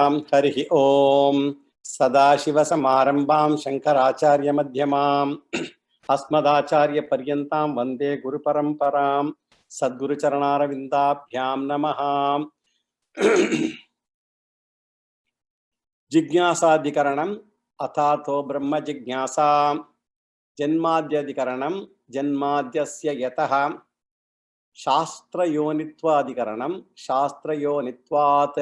हरि ओम सदाशिवसमारंभां शंकराचार्यमध्यमाम् अस्मदाचार्यपर्यन्तां वन्दे गुरुपरम्परां सद्गुरुचरणारविन्दाभ्यां नमः। जिज्ञासाधिकरणम् अथातो ब्रह्म जिज्ञासा जन्माद्यधिकरणं जन्माद्यस्य यतः शास्त्रयोनित्वाधिकरणं शास्त्रयोनित्वात्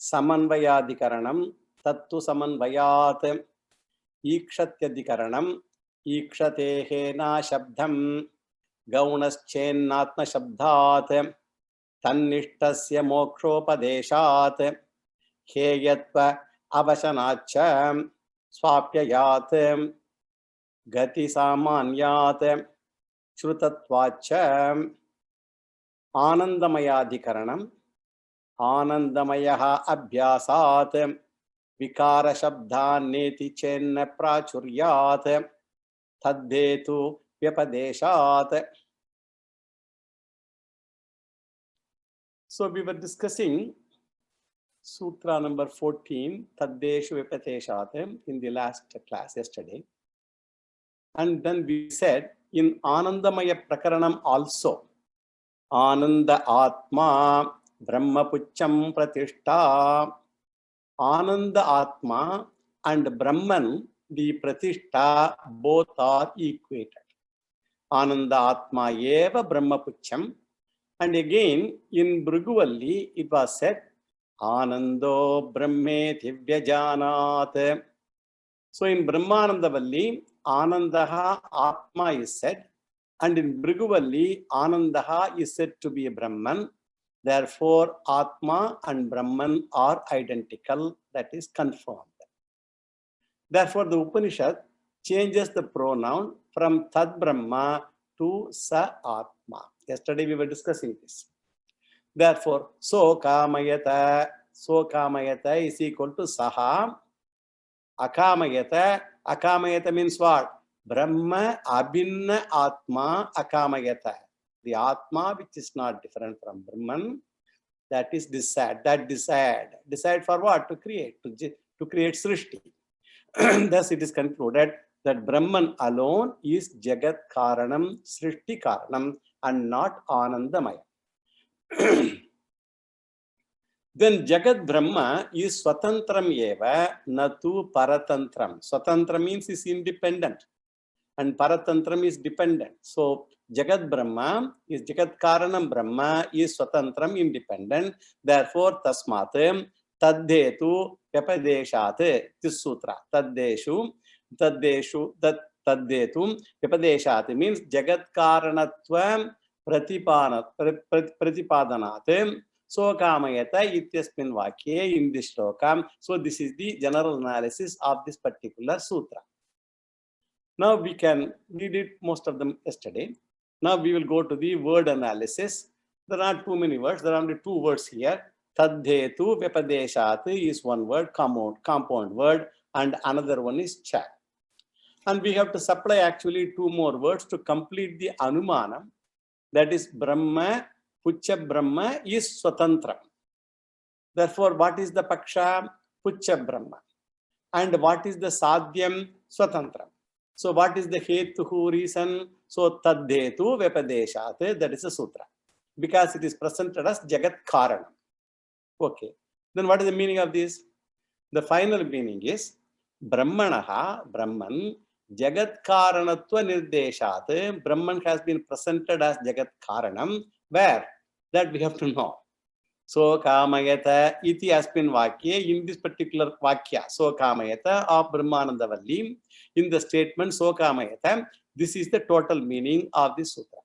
समन्वयाधिकरणं तत्तु समन्वयात् ईक्षत्यधिकरणं ईक्षतेः न शब्दं गौणश्चेन्नात्मशब्दात् तन्निष्ठस्य मोक्षोपदेशात् हेयत्व अवशनाच्च स्वाप्ययात् गतिसामान्यात् श्रुतत्वाच्च आनन्दमयाधिकरणं आनंदमयः अभ्यासात् विकार शब्दान्नेति चेन्न प्राचुर्यात् तद्धेतु व्यपदेशात्. So we were discussing sutra number 14 taddeshu vyapateshat in the last class yesterday, and then we said in Anandamaya Prakaranam also Ananda Atma Brahmapucham Pratishta. Ananda Atma and Brahman, the Pratishta, both are equated. Ananda Atma eva Brahmapucham. And again in Bhriguvalli it was said Anando Brahmeti Vyajanat. So in Brahmanandavalli Anandaha Atma is said, and in Bhriguvalli Anandaha is said to be a Brahman. Therefore, Atma and Brahman are identical, that is confirmed. Therefore, the Upanishad changes the pronoun from Tad Brahma to Sa Atma. Yesterday we were discussing this. Therefore, So Kamayata is equal to Saha. Akamayata means what? Brahma Abhinna Atma Akamayata. The Atma which is not different from Brahman, that is desired. Decide for what? To create Srishti. Thus it is concluded that Brahman alone is Jagat Karanam, Srishti Karanam, and not Anandamaya. Then Jagat Brahma is Swatantram eva, natu Paratantram. Swatantram means is independent, and Paratantram is dependent. So Jagat Brahma is Jagat Karanam Brahma is Swatantram, independent. Therefore, Tasmat Taddhetu Vyapadeshat. This sutra. Taddhetu Vyapadeshat means Jagat Karanatvam Pratipadanat. So Kamayata ityasmin vakye in this shloka. So this is the general analysis of this particular sutra. Now we did most of them yesterday. Now we will go to the word analysis. There are too many words. There are only two words here. Taddhetu Vyapadeshat is one word, compound word, and another one is cha. And we have to supply actually two more words to complete the Anumanam. That is Brahma, Pucha Brahma is Swatantra. Therefore, what is the Paksha? Pucha Brahma. And what is the Sadhyam? Swatantra. So what is the Hetuhu reason? So Taddhetu Vyapadeshat, that is a sutra. Because it is presented as Jagat Karanam. Okay. Then what is the meaning of this? The final meaning is Brahmanaha, Brahman, Jagat Karanatva Nirdeshat. Brahman has been presented as Jagat Karanam. Where? That we have to know. So Kamayata iti aspin vakya, in this particular vakya, So Kamayata of Brahmanandavalli, in the statement So Kamayata, this is the total meaning of this sutra.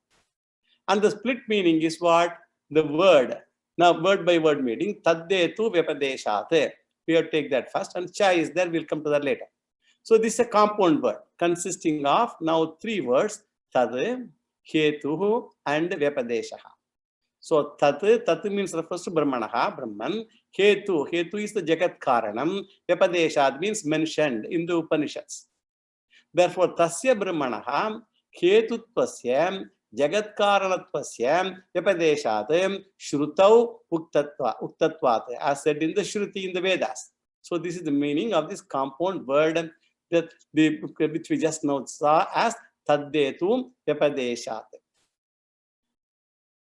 And the split meaning is what? The word. Now word by word meaning, Taddhetu Vyapadeshat. We have to take that first, and cha is there, we'll come to that later. So this is a compound word consisting of now three words, Tad, Hetuhu, and Vyapadeshaha. So Tat means refers to Brahmanaha, Brahman. Hetu is the Jagat Karanam. Vyapadeshat means mentioned in the Upanishads. Therefore, Tasya Brahmanaha Hetutvasya Jagat Karanatvasya Vyapadeshat Shrutau Uktatvat, as said in the Shruti in the Vedas. So this is the meaning of this compound word that which we just now saw as Taddetum Vyapadeshat.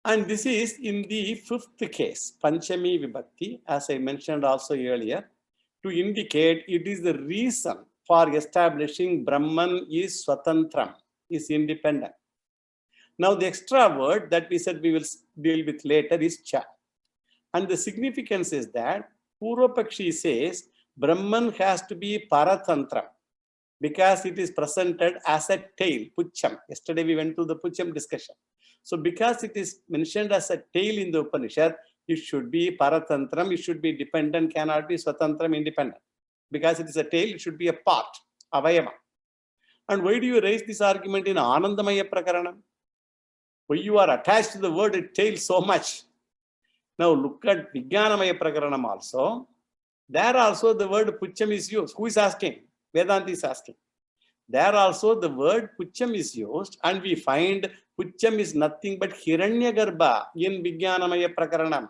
And this is in the fifth case, Panchami Vibhakti, as I mentioned also earlier, to indicate it is the reason for establishing Brahman is Swatantram, is independent. Now the extra word that we said we will deal with later is Cha. And the significance is that Purvapakshi says Brahman has to be Paratantram because it is presented as a tail, Pucham. Yesterday we went to the Pucham discussion. So because it is mentioned as a tail in the Upanishad, it should be Paratantram, it should be dependent, cannot be Swatantram, independent. Because it is a tail, it should be a part, Avayava. And why do you raise this argument in Anandamaya Prakaranam? Why you are attached to the word tail so much? Now look at Vijnanamaya Prakaranam also. There also the word Pucham is used. Who is asking? Vedanta is asking. There also the word Pucham is used, and we find Pucham is nothing but Hiranyagarbha in Vijnanamaya Prakaranam.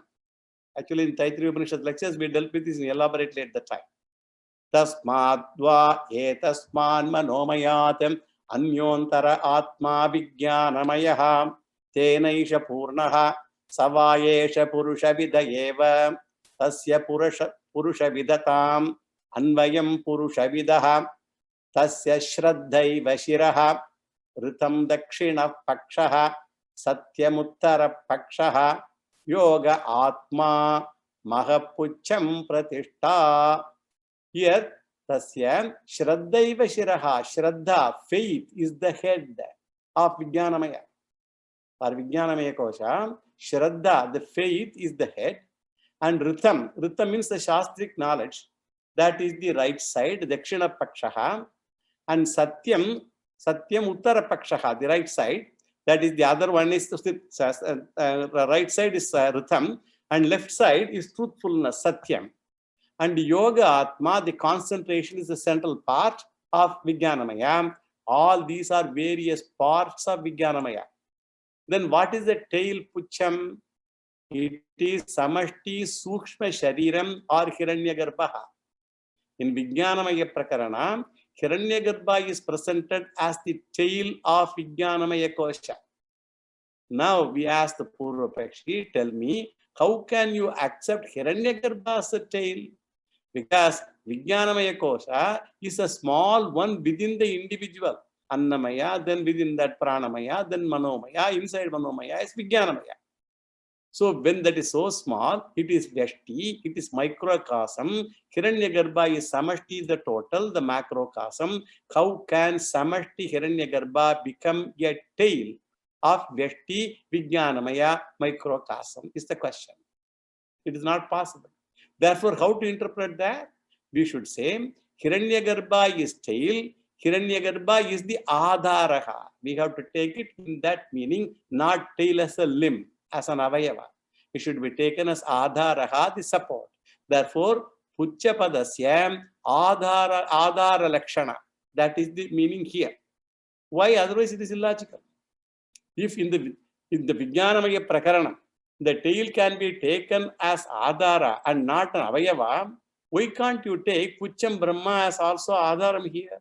Actually, in Taittiriya Upanishad lectures, we dealt with this elaborately at the time. Tasmadva etasman manomayatam anyontara atma vijnanamayaha tenaisha purnaha savayesha purusha vidayeva tasya purusha vidatam anvayam purusha vidaha tasya shraddhaiva shiraha ritam dakshina pakshaha satyamuttara pakshaha yoga atma mahapucham pratishta. Here, tasya shraddhaiva shiraha, shraddha, faith is the head of Vijnanamaya. For Vijnanamaya Kosha, shraddha, the faith is the head, and ritam means the shastric knowledge, that is the right side, dakshina pakshaha, and satyam uttara pakshaha, the right side, that is the other one is right side is ritam, and left side is truthfulness, satyam. And yoga atma, the concentration is the central part of Vijnanamaya. All these are various parts of Vijnanamaya. Then what is the tail Pucham? It is Samashti Sukshma Shariram or Hiranyagarbha. In Vijnanamaya Prakarana, Hiranyagarbha is presented as the tail of Vijnanamaya Kosha. Now we ask the Purvapakshi, tell me, how can you accept Hiranyagarbha as a tail? Because Vijnanamaya Kosha is a small one within the individual. Annamaya, then within that Pranamaya, then Manomaya, inside Manomaya is Vijnanamaya. So when that is so small, it is Vyashti, it is microcosm. Hiranyagarbha is Samashti, the total, the macrocosm. How can Samashti Hiranyagarbha become a tail of Vyashti Vijnanamaya microcosm is the question. It is not possible. Therefore, how to interpret that? We should say Hiranyagarbha is tail, Hiranyagarbha is the Adharaha. We have to take it in that meaning, not tail as a limb, as an Avayava. It should be taken as Adharaha, the support. Therefore, Puchyapadasya Adhara Lakshana. That is the meaning here. Why? Otherwise, it is illogical. If in the Vijnanamaya Prakaranam, the tail can be taken as Adhara and not an Avayava, why can't you take Pucham Brahma as also Adharam here?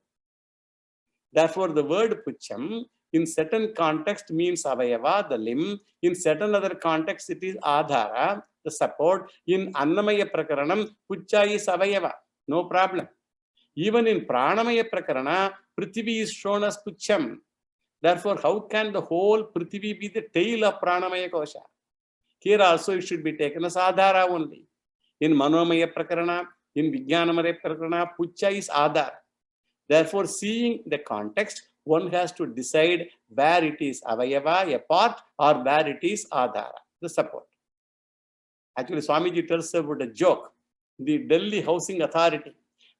Therefore, the word Pucham in certain context means Avayava, the limb. In certain other context, it is Adhara, the support. In Annamaya Prakaranam, Pucha is Avayava, no problem. Even in Pranamaya Prakarana, Prithvi is shown as Pucham. Therefore, how can the whole Prithvi be the tail of Pranamaya Kosha? Here also it should be taken as Adhara only. In Manomaya Prakarana, in Vijnanamaya Prakarana, Pucha is Adhara. Therefore, seeing the context, one has to decide where it is Avayava, a part, or where it is Adhara, the support. Actually, Swamiji tells about a joke. The Delhi Housing Authority,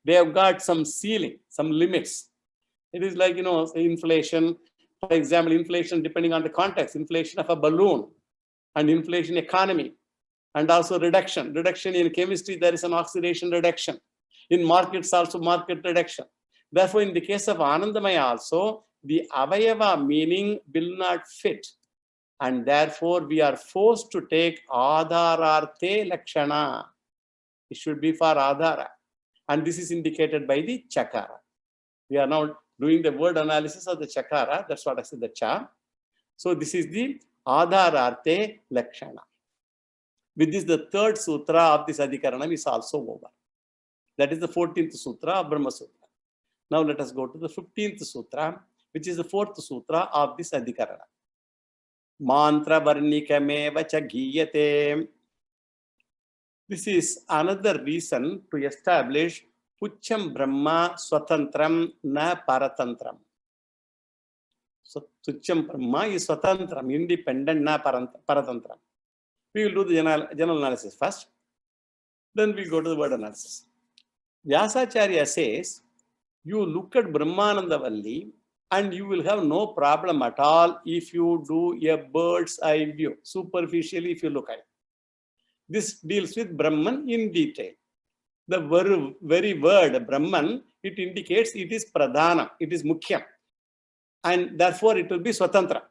they have got some ceiling, some limits. It is like, inflation. For example, inflation depending on the context, inflation of a balloon, and inflation economy, and also reduction. Reduction in chemistry, there is an oxidation reduction. In markets, also market reduction. Therefore, in the case of Anandamaya also, the Avayava meaning will not fit. And therefore, we are forced to take Adhararte Lakshana. It should be for Adhara. And this is indicated by the Chakara. We are now doing the word analysis of the Chakara. That's what I said, the Cha. So this is the Adhararte Lakshana. With this, the third sutra of this Adhikaranam is also over. That is the 14th sutra of Brahma Sutra. Now let us go to the 15th sutra, which is the fourth sutra of this Adhikarana. Mantra Varnikameva cha Giyate. This is another reason to establish Pucham Brahma Swatantram na Paratantram. So Pucham Brahma is Swatantram, independent na Paratantram. We will do the general analysis first. Then we go to the word analysis. Vyasacharya says, you look at Brahmananda Valli and you will have no problem at all if you do a bird's eye view, superficially if you look at it. This deals with Brahman in detail. The very word Brahman, it indicates it is Pradhana, it is Mukhyam. And therefore it will be Swatantra.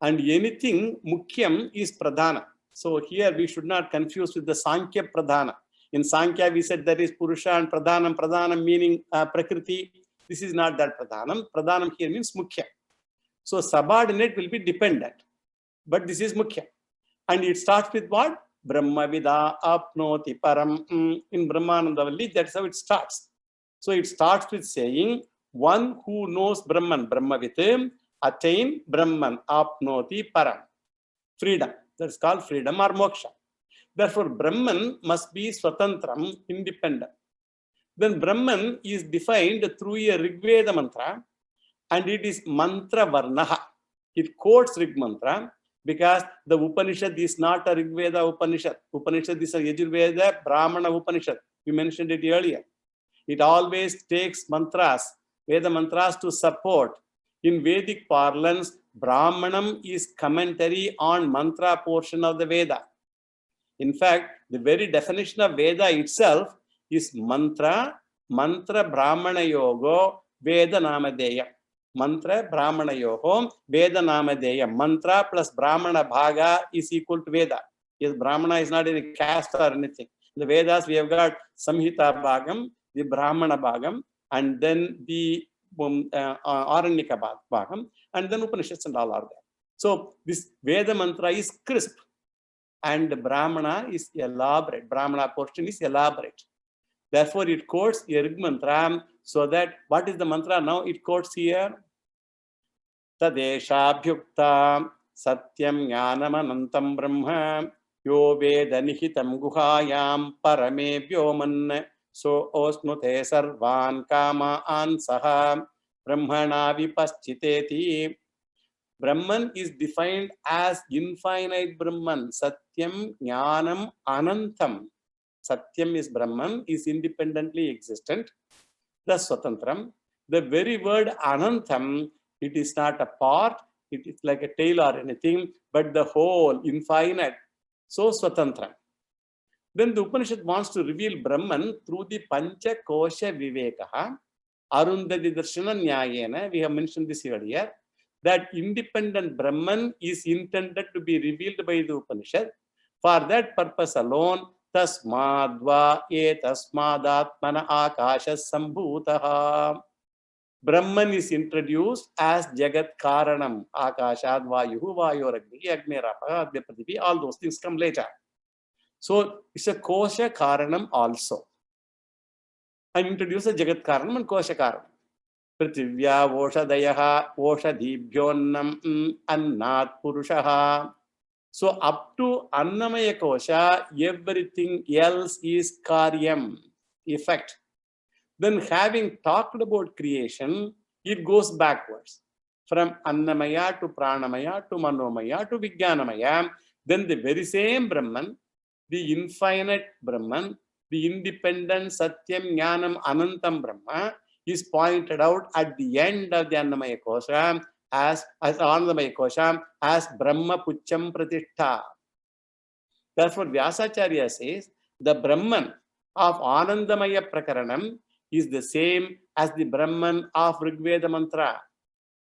And anything Mukhyam is Pradhana. So here we should not confuse with the Sankhya Pradhana. In Sankhya we said there is Purusha and Pradhanam. Pradhanam meaning Prakriti. This is not that Pradhanam. Pradhanam here means Mukhya. So subordinate will be dependent. But this is Mukhya. And it starts with what? Brahma Vida Apnoti Param. In Brahmananda Valli, that's how it starts. So it starts with saying, one who knows Brahman, Brahmavitam, attain Brahman, Apnoti Param. Freedom. That's called freedom or moksha. Therefore, Brahman must be Swatantram, independent. Then Brahman is defined through a Rigveda mantra, and it is mantra varnaha. It quotes Rig mantra because the Upanishad is not a Rigveda Upanishad. Upanishad is a Yajurveda Brahmana Upanishad. We mentioned it earlier. It always takes mantras, Veda mantras to support. In Vedic parlance, Brahmanam is commentary on mantra portion of the Veda. In fact, the very definition of Veda itself is mantra Brahmana Yogo, Veda Namadeya. Mantra Brahmana Yogo, Veda Namadeya. Mantra plus Brahmana Bhaga is equal to Veda. Yes, Brahmana is not any caste or anything. In the Vedas, we have got Samhita Bhagam, the Brahmana Bhagam, and then the Aranyaka Bhagam, and then Upanishads and all are there. So this Veda mantra is crisp. And Brahmana is elaborate. Brahmana portion is elaborate. Therefore, it quotes a Rig mantra so that, what is the mantra now? It quotes here. Tadeshabhyukta satyam jnanam anantam brahma yo veda nihitam guhayam parame vyoman so osnute sarvan kama ansaha brahmana vipaschiteti. Brahman is defined as infinite Brahman. Satyam, Jnanam, Anantam. Satyam is Brahman, is independently existent. The Swatantram. The very word Anantam, it is not a part, it is like a tail or anything, but the whole, infinite. So Swatantram. Then the Upanishad wants to reveal Brahman through the Pancha Kosha Vivekaha, Arundhati Darshana Nyayena. We have mentioned this earlier. That independent Brahman is intended to be revealed by the Upanishad. For that purpose alone, tasmadva etasmadatmana akasha sambhutaha. Brahman is introduced as Jagat Karanam. Akashad Vayuhu Vayoragni Agnerapa Adya Prathivi. All those things come later. So it's a Kosha Karanam also. And introduce a Jagat Karanam and Kosha Karanam. Prithivya Voshadayaha Voshadibhyonnam Annat Purushaha. So up to Annamaya Kosha, everything else is Karyam, effect. Then having talked about creation, it goes backwards. From Annamaya to Pranamaya to Manomaya to Vijnanamaya. Then the very same Brahman, the infinite Brahman, the independent Satyam Jnanam Anantam Brahma, is pointed out at the end of the Annamaya Kosha as Anandamaya Kosha as Brahma Pucham Pratishtha. Therefore, Vyasacharya says the Brahman of Anandamaya Prakaranam is the same as the Brahman of Rigveda mantra.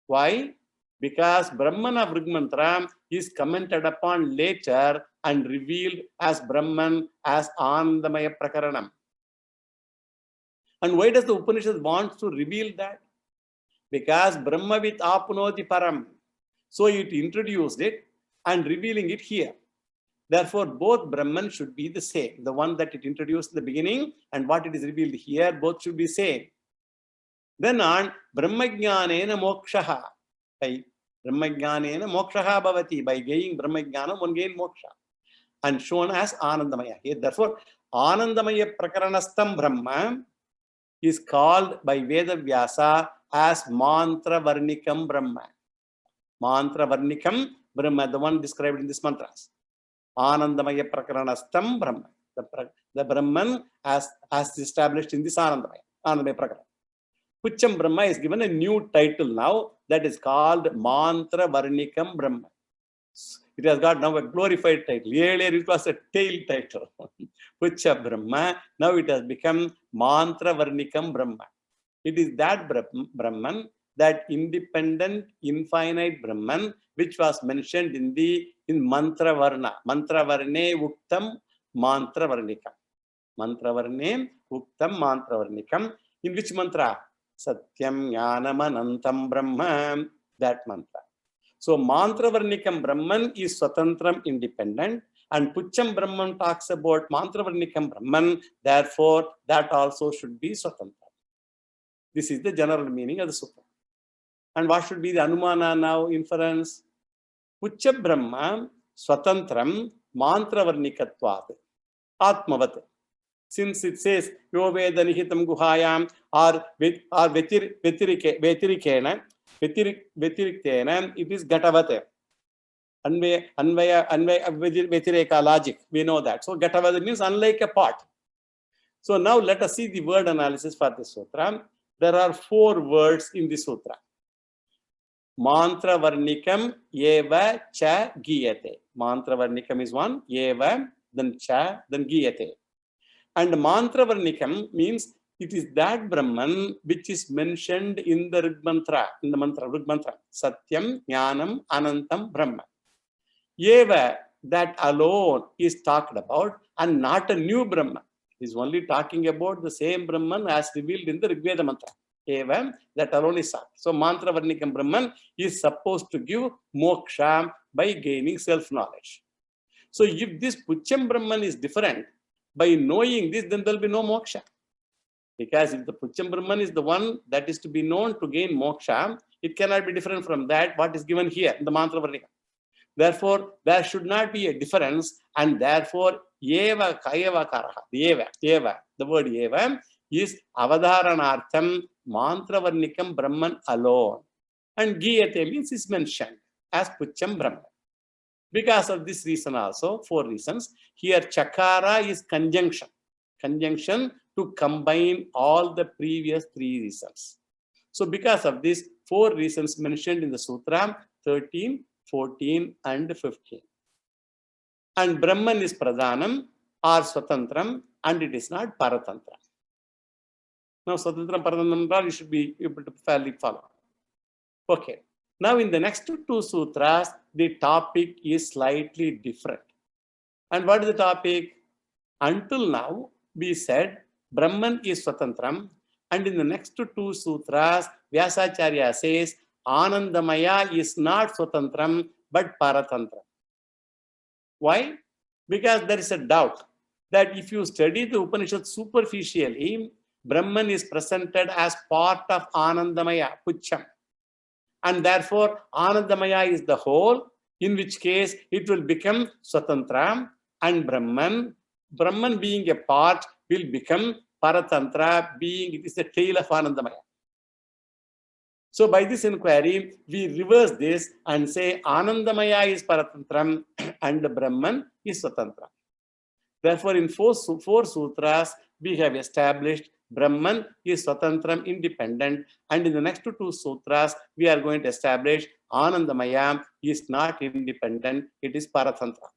Why? Because Brahman of Rig Mantra is commented upon later and revealed as Brahman as Anandamaya Prakaranam. And why does the Upanishad want to reveal that? Because Brahmavit Apnoti Param. So it introduced it and revealing it here. Therefore, both Brahman should be the same. The one that it introduced in the beginning and what it is revealed here, both should be same. Then on Brahmajnanena mokshaha. By Brahmajnanena mokshaha bhavati. By gaining Brahmajnana, one gain moksha. And shown as Anandamaya. Here, therefore, Anandamaya Prakaranastam Brahma is called by Veda Vyasa as Mantra Varnikam Brahma. Mantra Varnikam Brahma, the one described in this mantras. Anandamaya Prakaranastam Brahma. The Brahman as established in this Anandamaya Prakaran. Pucham Brahma is given a new title now that is called Mantra Varnikam Brahma. It has got now a glorified title. Earlier it was a tail title. Pucha Brahma. Now it has become Mantra Varnikam Brahma. It is that Brahman, that independent, infinite Brahman, which was mentioned in Mantra Varna. Mantra Varne Uktam Mantra Varnikam. Mantra Varne Uktam Mantra Varnikam. In which mantra? Satyam Jnanam Anantam Brahma. That mantra. So Mantra Varnikam Brahman is Swatantram, independent, and Pucham Brahman talks about Mantra Varnikam Brahman, therefore that also should be Swatantram. This is the general meaning of the sutra. And what should be the Anumana now, inference? Pucha Brahma Swatantram Mantra Varnikatvat Atmavat. Since it says Yoveda Nihitam Guhayam or Vetirikena, it is Gatavate. Anvaya Vetireka logic. We know that. So Gatavate means unlike a pot. So now let us see the word analysis for this sutra. There are 4 words in the sutra. Mantra Varnikam Eva Cha Giyate. Mantra Varnikam is one, Eva, then Cha, then Giyate. And Mantra Varnikam means it is that Brahman which is mentioned in the Rig Mantra, Rig Mantra. Satyam, Jnanam, Anantam, Brahma. Eva, that alone is talked about and not a new Brahman. He is only talking about the same Brahman as revealed in the Rig Veda mantra. Eva, that alone is sought. So Mantra Varnikam Brahman is supposed to give moksha by gaining self-knowledge. So if this Pucham Brahman is different, by knowing this, then there will be no moksha. Because if the Pucham Brahman is the one that is to be known to gain moksha, it cannot be different from that what is given here in the Mantra Varnikam. Therefore, there should not be a difference, and therefore, Eva Kayeva Karaha, Eva, the word Eva is Avadharanartham Mantra Varnikam Brahman alone. And Giyate means is mentioned as Pucham Brahman. Because of this reason also, 4 reasons, here Chakara is conjunction to combine all the previous 3 reasons. So because of this, 4 reasons mentioned in the Sutra, 13, 14 and 15. And Brahman is Pradhanam or Swatantram, and it is not Paratantra. Now Swatantram, Paratantra, you should be able to fairly follow. Okay. Now in the next 2 sutras, the topic is slightly different. And what is the topic? Until now, we said Brahman is Swatantram, and in the next 2 sutras, Vyasacharya says Anandamaya is not Swatantram but Paratantra. Why? Because there is a doubt that if you study the Upanishad superficially, Brahman is presented as part of Anandamaya, Pucham. And therefore, Anandamaya is the whole, in which case it will become Swatantra, and Brahman being a part will become Paratantra, being it is the tail of Anandamaya. So by this inquiry, we reverse this and say Anandamaya is Paratantram and Brahman is Swatantra. Therefore, in 4 sutras, we have established Brahman is Swatantram, independent, and in the next 2 sutras, we are going to establish Anandamaya is not independent, it is Paratantra.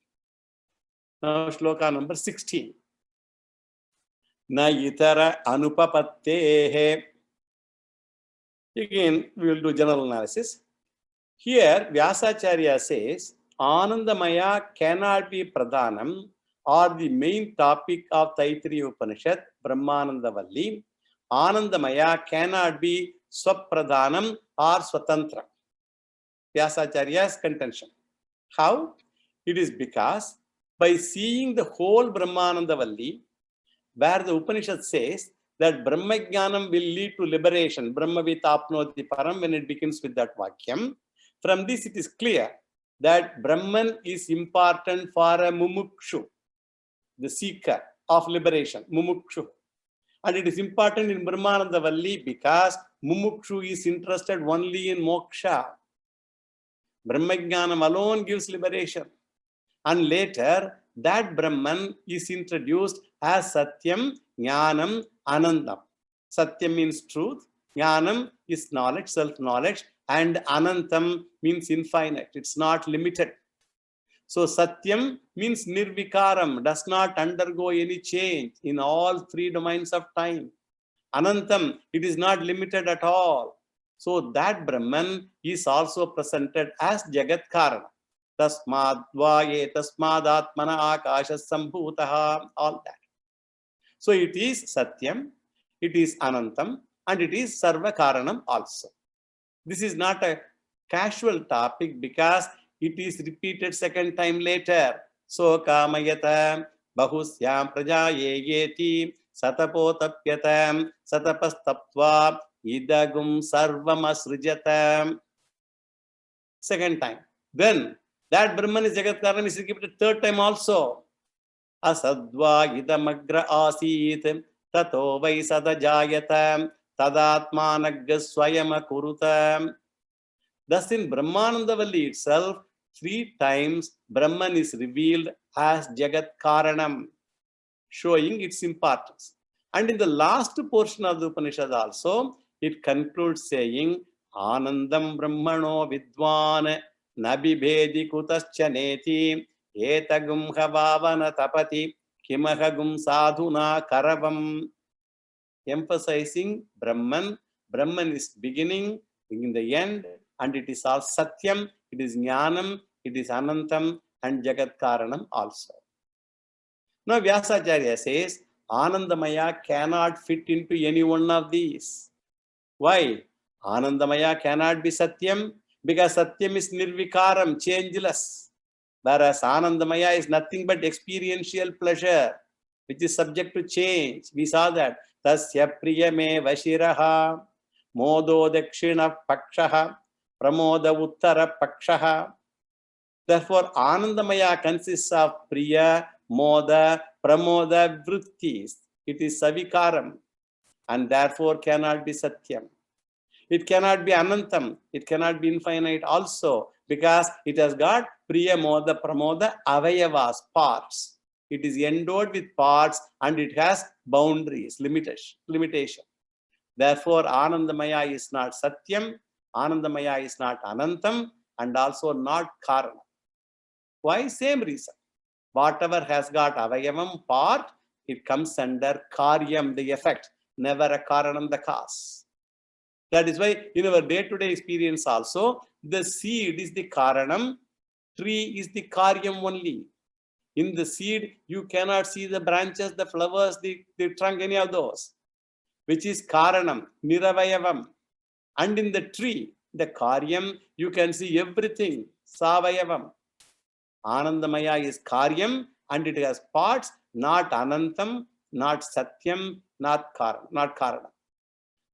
Now, shloka number 16. Na itara anupapattehe. Again, we will do general analysis. Here, Vyasacharya says, Anandamaya cannot be Pradhanam or the main topic of Taittiriya Upanishad, Brahmananda Valli. Anandamaya cannot be Swapradhanam or Swatantra. Vyasacharya's contention. How? It is because by seeing the whole Brahmananda Valli, where the Upanishad says that Brahmajnanam will lead to liberation, Brahmavit apnoti param, when it begins with that Vakyam, from this it is clear that Brahman is important for a mumukshu, the seeker of liberation, mumukshu. And it is important in Brahmananda Valli because mumukshu is interested only in moksha. Brahmajnanam alone gives liberation. And later, that Brahman is introduced as Satyam, Jnanam, Anandam. Satyam means truth, Jnanam is knowledge, self-knowledge, and Anantam means infinite. It's not limited. So Satyam means Nirvikaram, does not undergo any change in all three domains of time. Anantam, it is not limited at all. So that Brahman is also presented as Jagat Karana. Tasmad vaye tasmadatmana akashas sambhutaha, all that. So it is Satyam, it is Anantam, and it is Sarva Karanam also. This is not a casual topic because it is repeated second time later. So kamayata bahusyam prajayeti satapotapyatam satapastaptva idagum sarvam asrijatam. Second time. Then that Brahman is Jagat Karanam is repeated third time also. Asadva idamagra asit tato vai sadajayatam tadatmanagga swayama kurutam. Thus in Brahmananda Valli itself, three times Brahman is revealed as Jagat Karanam, showing its importance. And in the last portion of the Upanishad also, it concludes saying, Anandam Brahmano Vidwan Nabibhedi Kutaschaneti Etagum Havavana Tapati Kimahagum Sadhuna Karavam. Emphasizing Brahman. Brahman is beginning, in the end, and it is all Satyam, it is Jnanam, it is Anantam, and Jagat Karanam also. Now Vyasacharya says, Anandamaya cannot fit into any one of these. Why? Anandamaya cannot be Satyam, because Satyam is Nirvikaram, changeless. Whereas Anandamaya is nothing but experiential pleasure, which is subject to change. We saw that. Tasya priyame vashiraha, modo dakshina pakshaha, pramoda uttara pakshaha. Therefore, Anandamaya consists of priya, moda, pramoda vrittis. It is savikaram, and therefore cannot be Satyam. It cannot be Anantam. It cannot be infinite also, because it has got priya, moda, pramoda, avayavas, parts. It is endowed with parts and it has boundaries, limitation. Therefore, Anandamaya is not Satyam, Anandamaya is not Anantam, and also not Karana. Why? Same reason. Whatever has got Avayavam, part, it comes under Karyam, the effect, never a Karanam, the cause. That is why in our day-to-day experience also, the seed is the Karanam, tree is the Karyam only. In the seed, you cannot see the branches, the flowers, the trunk, any of those, which is Karanam, Niravayavam. And in the tree, the Karyam, you can see everything, Savayavam. Anandamaya is Karyam, and it has parts, not Anantam, not Satyam, not Karana.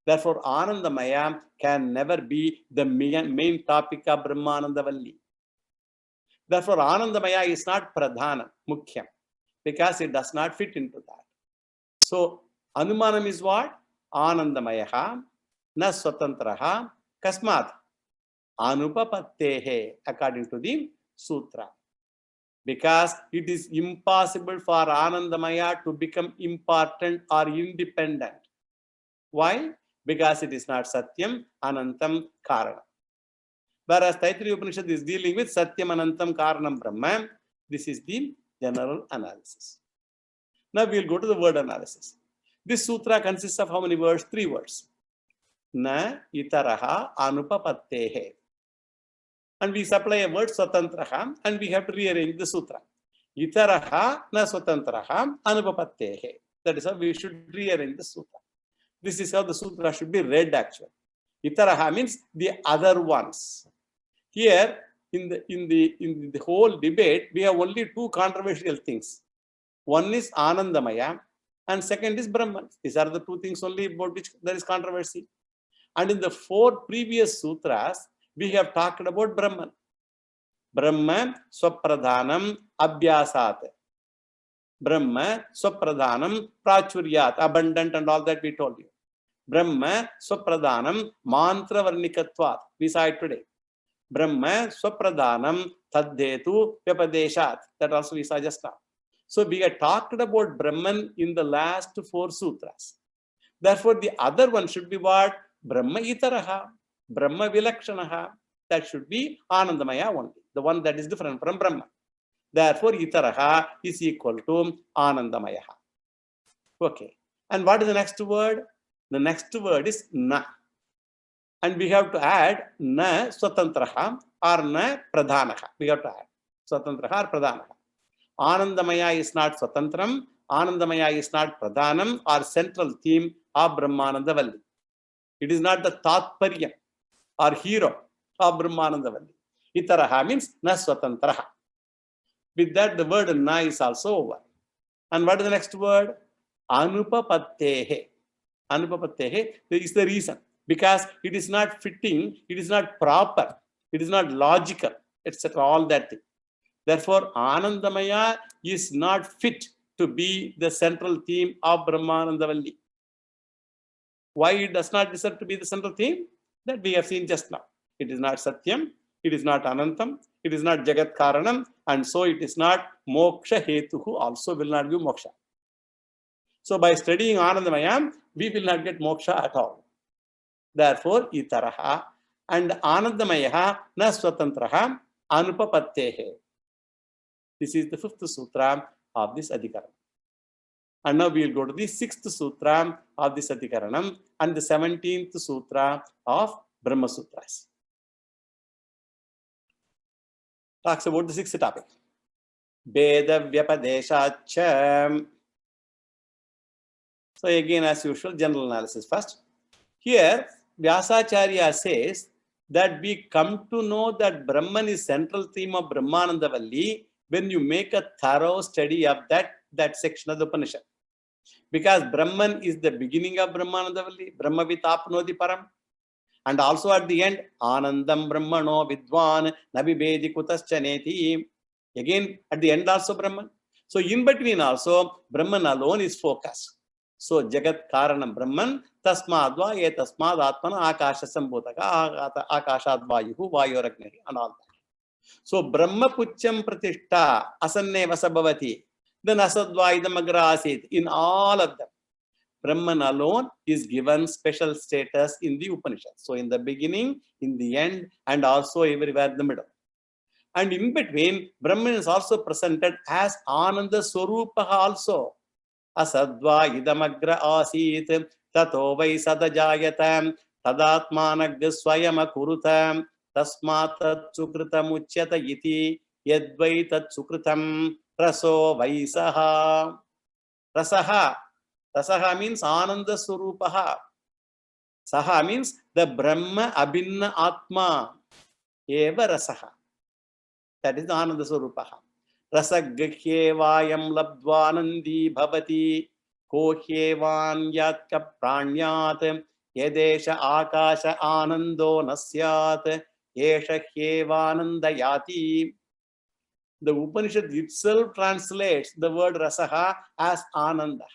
Therefore, Anandamaya can never be the main topic of Brahmananda Valli. Therefore, Anandamaya is not Pradhana, Mukhyam, because it does not fit into that. So, Anumanam is what? Anandamayaha, na swatantraha, kasmat, anupapattehe, according to the sutra. Because it is impossible for Anandamaya to become important or independent. Why? Because it is not Satyam, Anantam, Karana. Whereas Taittiriya Upanishad is dealing with Satyam, Anantam, Karanam, Brahma. This is the general analysis. Now we will go to the word analysis. This sutra consists of how many words? 3 words. na itaraha anupapattehe. And we supply a word swatantraha and we have to rearrange the sutra. Itaraha na swatantraha anupapattehe. That is how we should rearrange the sutra. This is how the sutra should be read actually. Itaraha means the other ones. Here in the whole debate, we have only two controversial things. One is Anandamaya and second is Brahman. These are the two things only about which there is controversy. And in the four previous sutras, we have talked about Brahman. Brahma swapradhanam abhyasat. Brahma swapradhanam prachuryat, abundant and all that we told you. Brahma swapradhanam mantra varnikatvat. We saw it today. Brahma swapradhanam tadhetu vyapadeshat. That also we saw just now. So we had talked about Brahman in the last four sutras. Therefore, the other one should be what? Brahma itaraha, Brahma vilakshanaha. That should be Anandamaya only, the one that is different from Brahma. Therefore, itaraha is equal to Anandamaya. Okay. And what is the next word? The next word is na. And we have to add na swatantraha or na pradhanaha. We have to add swatantraha or pradhanaha. Anandamaya is not swatantram. Anandamaya is not pradhanam or central theme of Brahmananda Valli. It is not the tatparyam or hero of Brahmananda Valli. Itaraha means na swatantraha. With that, the word na is also over. And what is the next word? Anupapattehe. Anupapattehe is the reason. Because it is not fitting, it is not proper, it is not logical, etc. All that thing. Therefore, Anandamaya is not fit to be the central theme of Brahmananda Valli. Why it does not deserve to be the central theme? That we have seen just now. It is not Satyam, it is not Anantam, it is not Jagat Karanam, and so it is not Moksha Hetuhu, also will not give Moksha. So by studying Anandamaya, we will not get Moksha at all. Therefore, itaraha and Anandamaya na swatantraha anupapattehe. This is the fifth sutra of this Adhikaranam. And now we will go to the sixth sutra of this Adhikaranam and the 17th sutra of Brahma Sutras. Talks about the sixth topic. Veda Vyapadeshacha. So again, as usual, general analysis first. Here, Vyasacharya says that we come to know that Brahman is central theme of Brahmananda Valli when you make a thorough study of that section of the Upanishad. Because Brahman is the beginning of Brahmananda Valli, Brahma vitapnoti param. And also at the end, Anandam Brahmano Vidwan Nabibedi Kutaschaneti. Again, at the end also Brahman. So in between also, Brahman alone is focused. So Jagat Karanam Brahman Tasmadva ye Tasmad Atmana Akasha Sambhutaka Akashat Vayuhu Vayoragnehi and all that. So Brahma Pucham Pratishtha Asanne Vasabhavati. Then Asadva Idamagra Asit. In all of them, Brahman alone is given special status in the Upanishads. So in the beginning, in the end, and also everywhere in the middle. And in between, Brahman is also presented as Ananda Swarupaha also. Asadva idamagra asit tato vai sadajayatam tadatmanagya swayama kurutam tasmat sukritam uchyata iti yadvai tat sukritam raso vaisaha. Rasaha means Ananda Swarupaha. Saha means the Brahma Abhinna Atma. Eva Rasaha. That is the Ananda Swarupaha. Rasagyevayam labdvanandi bhavati kohyevan yatka pranyat yedesha akasha anando nasyat yesha hyevanandayati. The Upanishad itself translates the word Rasaha as Ananda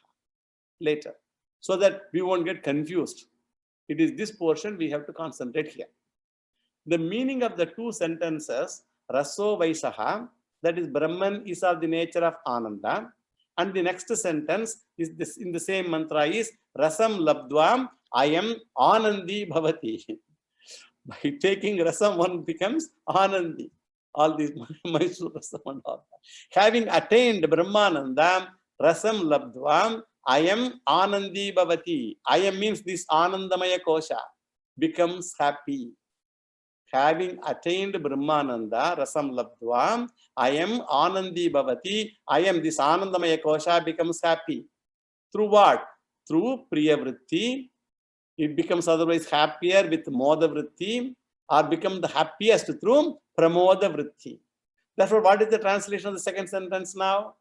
later, so that we won't get confused. It is this portion we have to concentrate here. The meaning of the two sentences, Raso Vaisaha, that is Brahman is of the nature of Ananda, and the next sentence is this in the same mantra is Rasam Labdvam Ayam Anandi Bhavati. By taking Rasam, one becomes Anandi. All these Mysore Rasam and all that. Having attained Brahmananda, Rasam Labdvam Ayam Anandi Bhavati. Ayam means this Anandamaya Kosha. becomes happy. Having attained Brahmananda, Rasam Labdva, I am Anandi Bhavati, I am this Anandamaya Kosha becomes happy. Through what? Through Priya Vritti. It becomes otherwise happier with Moda Vritti, or become the happiest through Pramoda Vritti. Therefore, what is the translation of the second sentence now?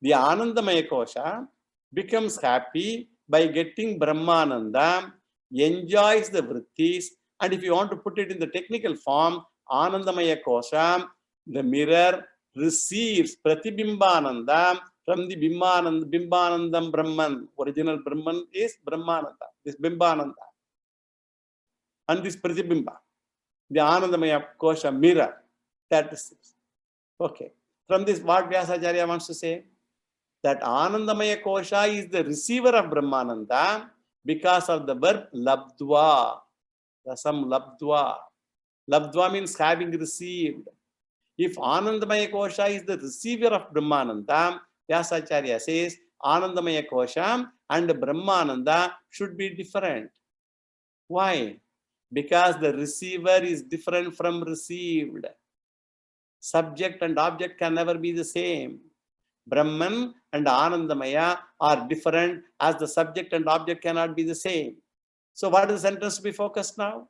The Anandamaya Kosha becomes happy by getting Brahmananda, enjoys the Vrittis, and if you want to put it in the technical form, Anandamaya Kosha, the mirror, receives Pratibimbananda from the Bimbanandam Brahman. Original Brahman is Brahmananda, this Bimbananda. And this Pratibimba, the Anandamaya Kosha mirror, that is it. Okay. From this, what Vyasacharya wants to say? That Anandamaya Kosha is the receiver of Brahmananda because of the verb labdva. Rasam labdva. Labdva means having received. If Anandamaya Kosha is the receiver of Brahmananda, Vyasacharya says Anandamaya Kosha and Brahmananda should be different. Why? Because the receiver is different from received. Subject and object can never be the same. Brahman and Anandamaya are different as the subject and object cannot be the same. So what is the sentence to be focused now?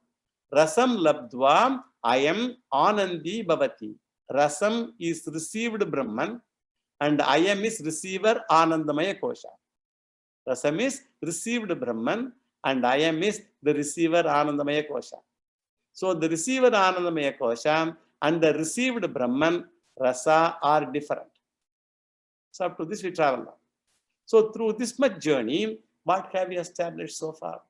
Rasam labdva, I am Anandi Bhavati. Rasam is received Brahman and I am is receiver Anandamaya Kosha. Rasam is received Brahman and I am is the receiver Anandamaya Kosha. So the receiver Anandamaya Kosha and the received Brahman, Rasa, are different. So up to this we travel now. So through this much journey, what have we established so far?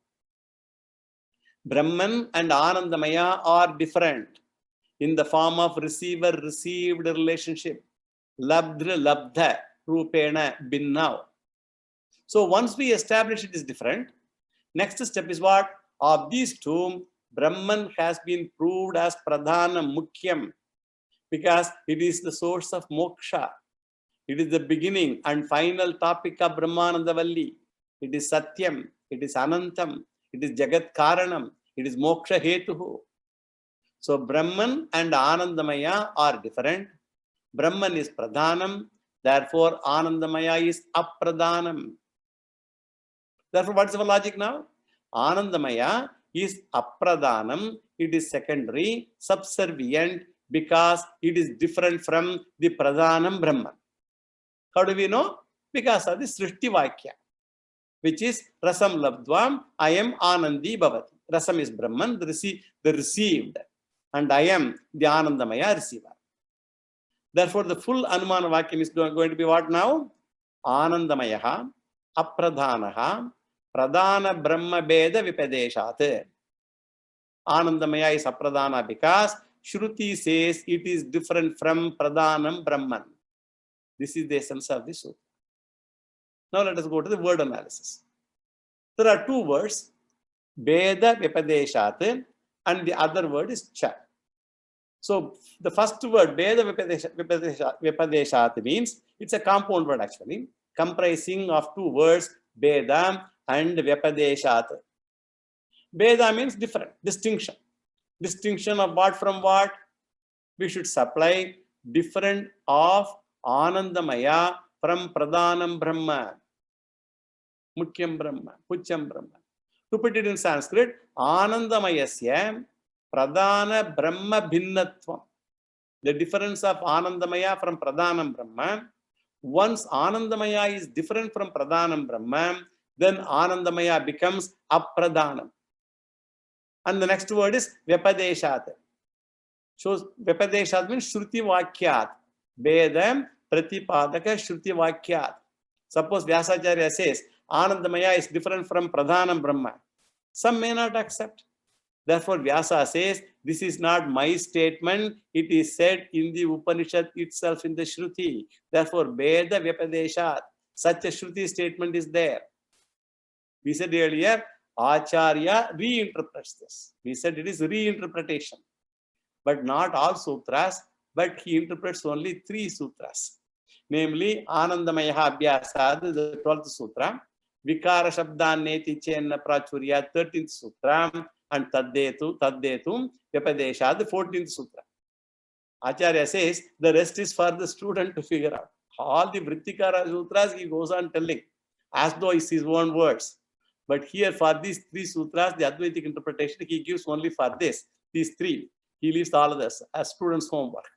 Brahman and Anandamaya are different in the form of receiver-received relationship. Labdha, Rupena, Binnav. So once we establish it is different, next step is what? Of these two, Brahman has been proved as Pradhana Mukhyam because it is the source of moksha. It is the beginning and final topic of Brahmananda Valli. It is Satyam, it is Anantam, it is Jagat Karanam, it is Moksha Hetuhu. So Brahman and Anandamaya are different. Brahman is Pradhanam, therefore Anandamaya is Apradhanam. Therefore, what is our logic now? Anandamaya is Apradhanam, it is secondary, subservient, because it is different from the Pradhanam Brahman. How do we know? Because of the Srishti Vakya, which is Rasam Labdvam, I am Anandi Bhavati. Rasam is Brahman, the received, and I am the Anandamaya receiver. Therefore, the full Anumana Vakyam is going to be what now? Anandamayaha, Apradhanaha, Pradhana Brahma Beda Vipadeshat. Anandamaya is Apradhana because Shruti says it is different from Pradhanam Brahman. This is the essence of the sutra. Now let us go to the word analysis. There are two words, Beda Vipadeshat, and the other word is Cha. So the first word, Beda Vipadeshat, means it's a compound word actually, comprising of two words, Beda and Vipadeshat. Beda means different, distinction. Distinction of what from what? We should supply different of Anandamaya from Pradhanam Brahma, Mukhyam Brahma, Puchyam Brahma. To put it in Sanskrit, Anandamayasya Pradhana Brahma Bhinnatvam. The difference of Anandamaya from Pradhanam Brahma. Once Anandamaya is different from Pradhanam Brahma, then Anandamaya becomes Apradhanam. And the next word is Vyapadeshat. So Vyapadeshat means Shruti Vakyat. Vedam Pratipadaka Shruti Vakyat. Suppose Vyasacharya says Anandamaya is different from Pradhanam Brahma. Some may not accept. Therefore, Vyasa says, this is not my statement. It is said in the Upanishad itself in the Shruti. Therefore, Veda Vyapadeshat. Such a Shruti statement is there. We said earlier, Acharya reinterprets this. We said it is reinterpretation. But not all sutras, but he interprets only 3 sutras. Namely, Anandamaya Abhyasad, the 12th sutra, Vikara Shabdan Neti Chenna Prachurya, 13th sutra, and taddetum vyapadeshat, the 14th sutra. Acharya says the rest is for the student to figure out. All the Vrittikara sutras he goes on telling as though it's his own words. But here for these three sutras, the Advaitic interpretation he gives only for these three. He leaves all others as students' homework.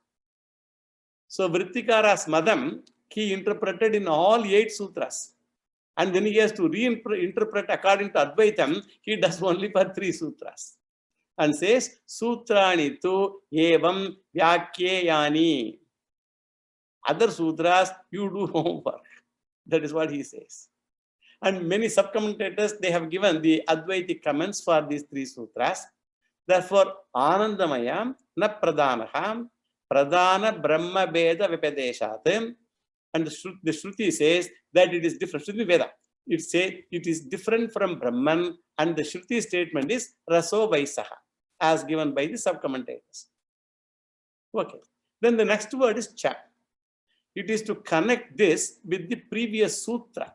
So Vrittikara's Madam, he interpreted in all 8 sutras. And when he has to reinterpret according to Advaitam, he does only for 3 sutras. And says, Sutrani tu evam vyakyayani. Other sutras, you do homework. That is what he says. And many subcommentators, they have given the Advaitic comments for these 3 sutras. Therefore, Anandamaya na pradanaha pradana brahma veda vipadeshat. And the Shruti says that it is different. Shruti Veda, it says it is different from Brahman, and the Shruti statement is Raso Vaisaha, as given by the subcommentators. Okay. Then the next word is Cha. It is to connect this with the previous sutra.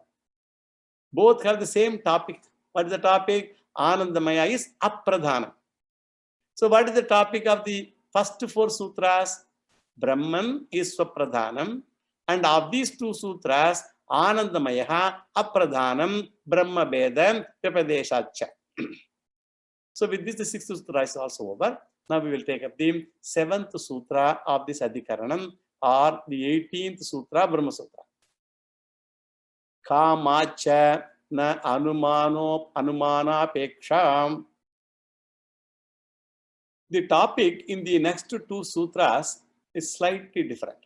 Both have the same topic. What is the topic? Anandamaya is apradhanam. So what is the topic of the first 4 sutras? Brahman is swapradhanam. And of these 2 sutras, Anandamaya, Apradhanam, Brahma Vedam, Vyapadeshacha. So with this, the 6th sutra is also over. Now we will take up the 7th sutra of this Adhikaranam, or the 18th sutra, Brahma Sutra. Kamacha na anumana peksham. The topic in the next 2 sutras is slightly different.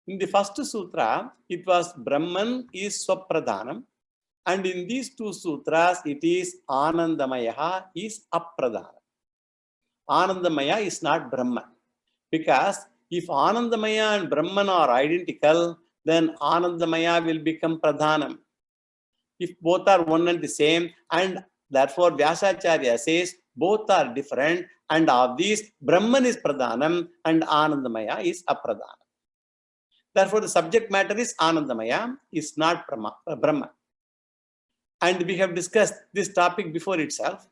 In the first sutra, it was Brahman is Swapradhanam, and in these 2 sutras, it is Anandamaya is Apradhanam. Anandamaya is not Brahman, because if Anandamaya and Brahman are identical, then Anandamaya will become Pradhanam. If both are one and the same, and therefore Vyasacharya says both are different, and of these, Brahman is Pradhanam and Anandamaya is Apradhanam. Therefore, the subject matter is Anandamaya, is not Brahma. And we have discussed this topic before itself.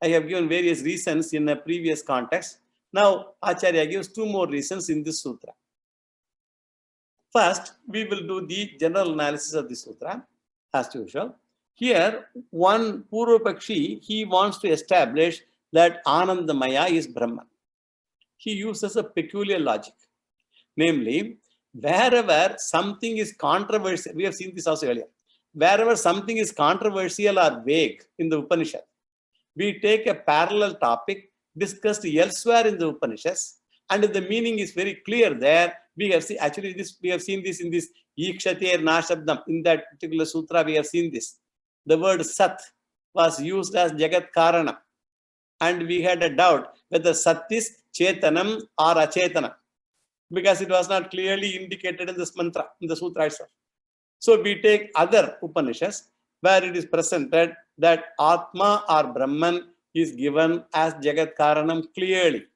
I have given various reasons in a previous context. Now, Acharya gives 2 more reasons in this sutra. First, we will do the general analysis of the sutra, as usual. Here, one Purvapakshi, he wants to establish that Anandamaya is Brahman. He uses a peculiar logic. Namely, wherever something is controversial, we have seen this also earlier, wherever something is controversial or vague in the Upanishad, we take a parallel topic discussed elsewhere in the Upanishads, and the meaning is very clear there. We have seen, actually, we have seen this in this Ikshatir Nashabdam, in that particular sutra, we have seen this. The word Sat was used as Jagat Karana, and we had a doubt whether Sat is Chetanam or Achetanam, because it was not clearly indicated in this mantra, in the sutra itself. So we take other Upanishads where it is presented that Atma or Brahman is given as Jagat Karanam clearly.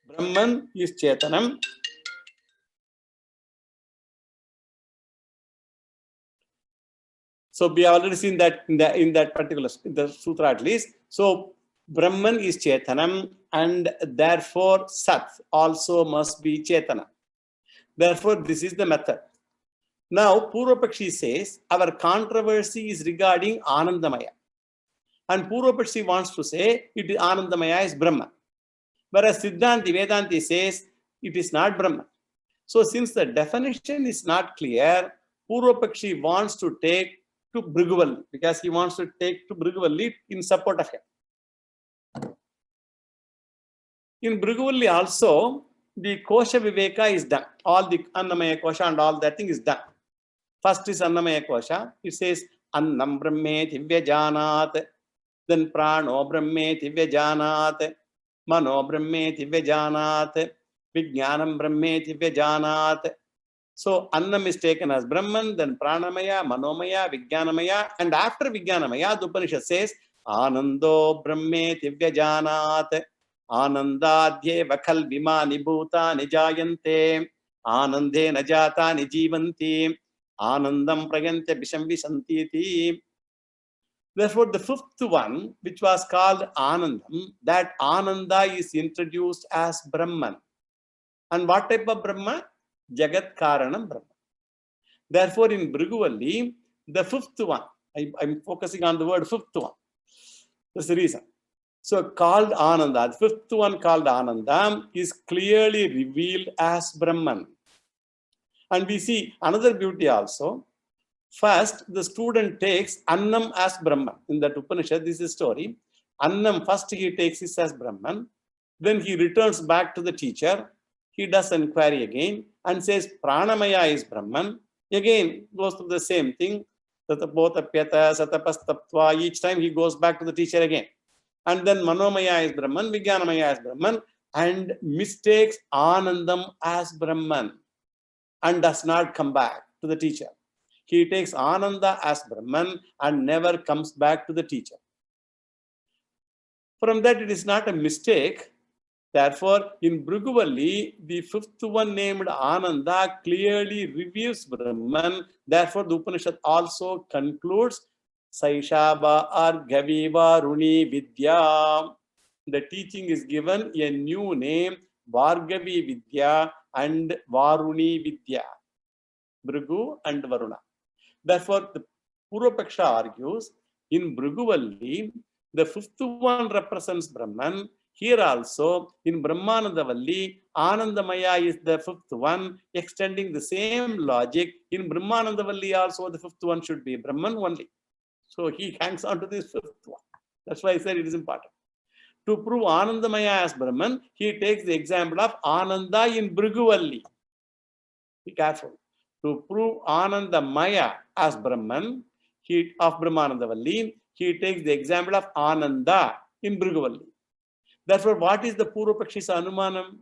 Brahman is Chetanam. So we have already seen that in that particular the sutra at least. So Brahman is Chetanam, and therefore Sat also must be Chetana. Therefore, this is the method. Now, Purvapakshi says our controversy is regarding Anandamaya. And Purvapakshi wants to say it is Anandamaya is Brahman. Whereas Siddhanti, Vedanti says it is not Brahman. So since the definition is not clear, Purvapakshi wants to take to Bhrigu, because he wants to take to Bhrigu in support of him. In Bhrigu also, the Kosha Viveka is done. All the Annamaya Kosha and all that thing is done. First is Annamaya Kosha. It says, Annam Brahmeti Vyajanat, then Prano Brahmeti Vyajanat, Mano Brahmeti Vyajanat, Vijnanam Brahmeti Vyajanat. So Annam is taken as Brahman, then Pranamaya, Manomaya, Vijnanamaya, and after Vijnanamaya, the Upanishad says, Anando Brahmeti Vyajanat, Anandadye Vakal Vimani Bhuta Nijayante, Anande Najata Nijivanti, Anandam Prayante Bisham Visantiti. Therefore, the fifth one, which was called Anandam, that Ananda is introduced as Brahman. And what type of Brahma? Jagat Karanam Brahma. Therefore, in Bhrigu, the fifth one, I'm focusing on the word fifth one. That's the reason. So, called Ananda, the fifth one called Ananda is clearly revealed as Brahman. And we see another beauty also. First, the student takes Annam as Brahman. In that Upanishad, this is a story. Annam, first he takes this as Brahman. Then he returns back to the teacher. He does inquiry again and says Pranamaya is Brahman. Again, goes to the same thing. Tatapotapyata, Satapastaptva. Each time he goes back to the teacher again. And then Manomaya is Brahman, Vijnanamaya is Brahman, and mistakes Anandam as Brahman and does not come back to the teacher. He takes Ananda as Brahman and never comes back to the teacher. From that, it is not a mistake. Therefore, in Bhrigu, the fifth one named Ananda clearly reveals Brahman. Therefore, the Upanishad also concludes Saishaba or Gaviva Runi Vidya. The teaching is given a new name, Bhargavi Vidya and Varuni Vidya. Bhrigu and Varuna. Therefore, the Purvapaksha argues, in Bhrigu, the fifth one represents Brahman. Here also, in Brahmanandavalli, Anandamaya is the fifth one, extending the same logic. In Brahmanandavalli also, the fifth one should be Brahman only. So he hangs on to this fifth one. That's why I said it is important. To prove Anandamaya as Brahman, he takes the example of Ananda in Bhrigu. Be careful. To prove Anandamaya as Brahman, of Brahmanandavalli, he takes the example of Ananda in Bhrigu. Therefore, what is the Purvapakshi's Anumanam?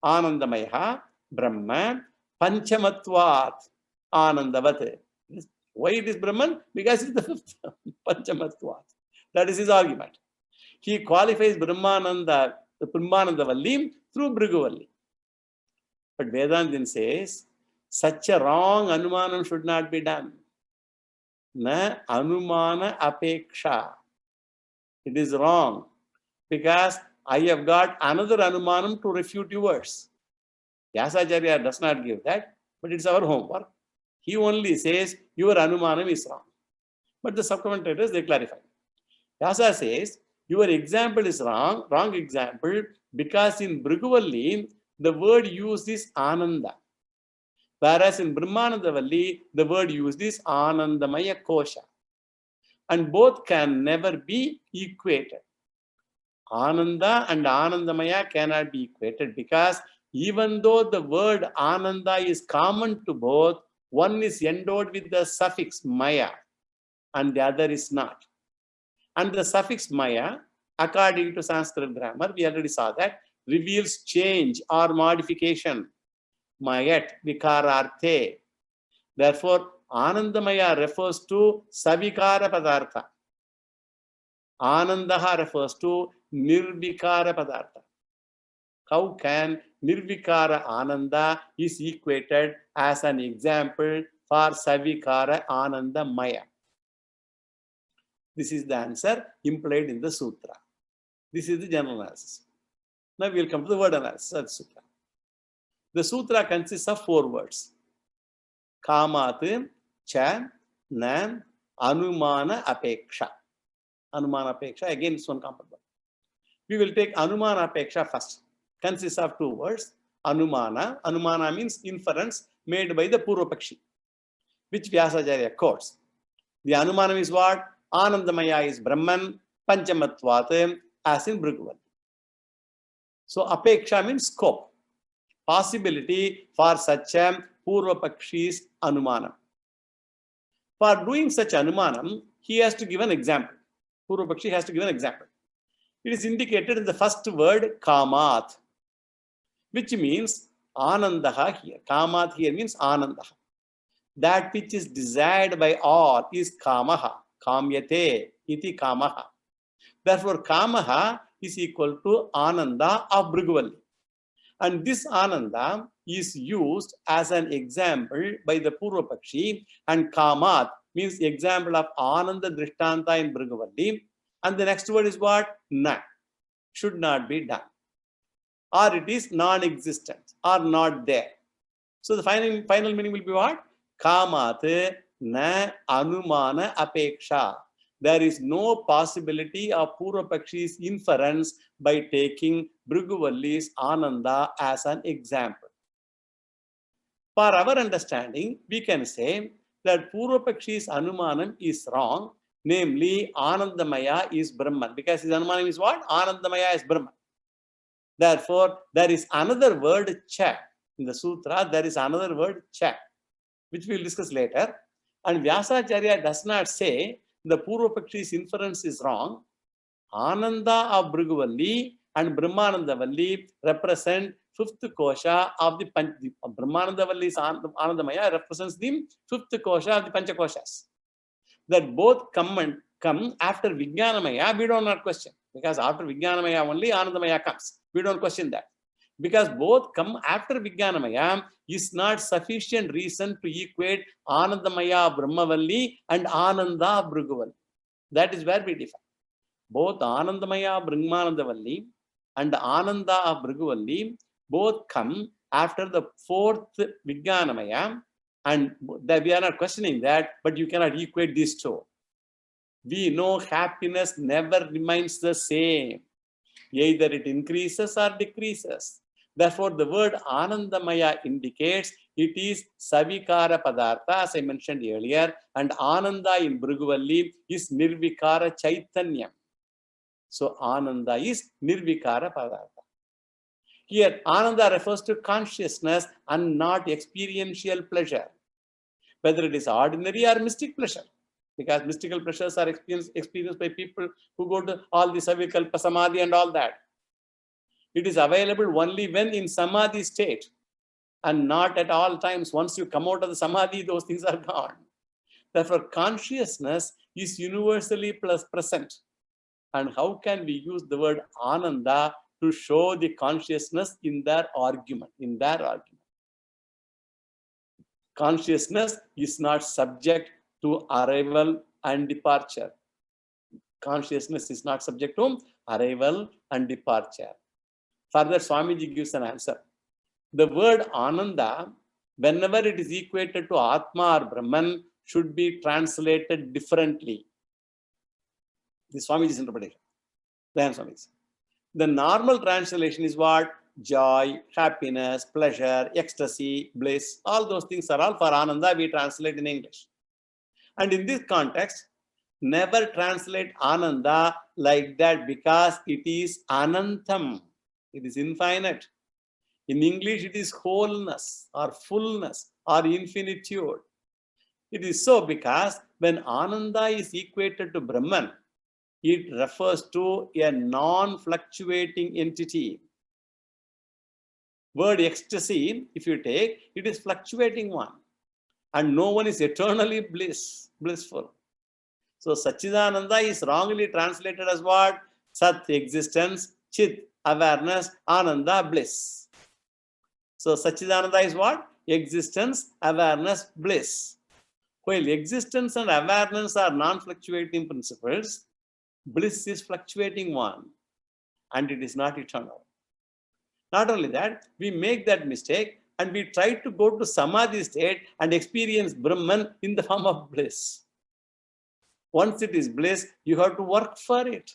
Anandamaya, Brahma, Panchamatvat, Anandavat. Why it is Brahman? Because it is the fifth, Panchamatvat. That is his argument. He qualifies Brahmananda, the Brahmanandavalli through Bhrigu. But Vedanta says, such a wrong Anumanam should not be done. Na Anumana Apeksha. It is wrong. Because I have got another Anumanam to refute yours. Vyasacharya does not give that, but it's our homework. He only says your Anumanam is wrong. But the subcommentators, they clarify. Vyasa says, your example is wrong example, because in Bhrigu, the word used is Ananda. Whereas in Brahmanandavalli, the word used is Anandamaya Kosha. And both can never be equated. Ananda and Anandamaya cannot be equated because even though the word Ananda is common to both, one is endowed with the suffix Maya and the other is not. And the suffix Maya, according to Sanskrit grammar, we already saw that, reveals change or modification. Mayat vikararthe. Therefore, Anandamaya refers to Savikara Padartha. Anandaha refers to Nirvikara Padartha. How can Nirvikara Ananda is equated as an example for Savikara Ananda Maya? This is the answer implied in the sutra. This is the general analysis. Now we will come to the word analysis of the sutra. The sutra consists of 4 words. Kamat, cha, na, anumana, apeksha. Anumana, apeksha, again it's one compound word. We will take anumana, apeksha first. Consists of 2 words. Anumana. Anumana means inference made by the Purvapakshi, which Vyasacharya quotes. The Anumanam is what? Anandamaya is Brahman, Panchamatvat, as in Bhrigu. So apeksha means scope, possibility for such a Purvapakshi's Anumanam. For doing such Anumanam, he has to give an example. Purvapakshi has to give an example. It is indicated in the first word, Kamat, which means Anandaha here. Kamat here means Anandaha. That which is desired by all is Kamaha. Kamyate iti Kamaha. Therefore, Kamaha is equal to Ananda of Bhrigu. And this Ananda is used as an example by the Purvapakshi, and Kamat means example of Ananda Drishtanta in Bhriguvalli. And the next word is what? Na. Should not be done. Or it is non-existent or not there. So the final meaning will be what? Kamat na anumana apeksha. There is no possibility of Purvapakshi's inference by taking Bhriguvalli's Ananda as an example. For our understanding, we can say that Purvapakshi's Anumanam is wrong, namely Anandamaya is Brahman. Because his Anumanam is what? Anandamaya is Brahman. Therefore, there is another word cha. In the sutra, there is another word cha, which we will discuss later. And Vyasacharya does not say the Purvapakshi's inference is wrong. Ananda of Bhriguvalli and Brahmanandavalli represent fifth kosha of the Brahmanandavalli's Anandamaya represents the fifth kosha of the Panchakoshas. That both come after Vijnanamaya, we don't not question. Because after Vijnanamaya only Anandamaya comes. We don't question that. Because both come after Vijnanamaya is not sufficient reason to equate Anandamaya Brahmavalli and Ananda Bhriguvalli. That is where we differ. Both Anandamaya Brahmanandavalli and Ananda of Bhriguvalli both come after the fourth Vijnanamaya, and we are not questioning that, but you cannot equate these two. We know happiness never remains the same. Either it increases or decreases. Therefore, the word Anandamaya indicates it is Savikara Padartha, as I mentioned earlier, and Ananda in Bhriguvalli is Nirvikara Chaitanyam. So, Ananda is Nirvikara Padartha. Here, Ananda refers to consciousness and not experiential pleasure, whether it is ordinary or mystic pleasure. Because mystical pleasures are experienced by people who go to all the Savikalpa Samadhi and all that. It is available only when in Samadhi state and not at all times. Once you come out of the Samadhi, those things are gone. Therefore, consciousness is universally present. And how can we use the word Ananda to show the consciousness in their argument? Consciousness is not subject to arrival and departure. Consciousness is not subject to arrival and departure. Further, Swamiji gives an answer. The word Ananda, whenever it is equated to Atma or Brahman, should be translated differently. This is Swamiji's interpretation. The normal translation is what? Joy, happiness, pleasure, ecstasy, bliss. All those things are all for Ananda. We translate in English. And in this context, never translate Ananda like that because it is Anantam. It is infinite. In English, it is wholeness or fullness or infinitude. It is so because when Ananda is equated to Brahman, it refers to a non-fluctuating entity. Word ecstasy, if you take, it is fluctuating one. And no one is eternally blissful. So Satchidananda is wrongly translated as what? Sat, existence, Chit, awareness, Ananda, bliss. So Satchidananda is what? Existence, awareness, bliss. While existence and awareness are non-fluctuating principles, bliss is fluctuating one, and it is not eternal. Not only that, we make that mistake and we try to go to Samadhi state and experience Brahman in the form of bliss. Once it is bliss, you have to work for it.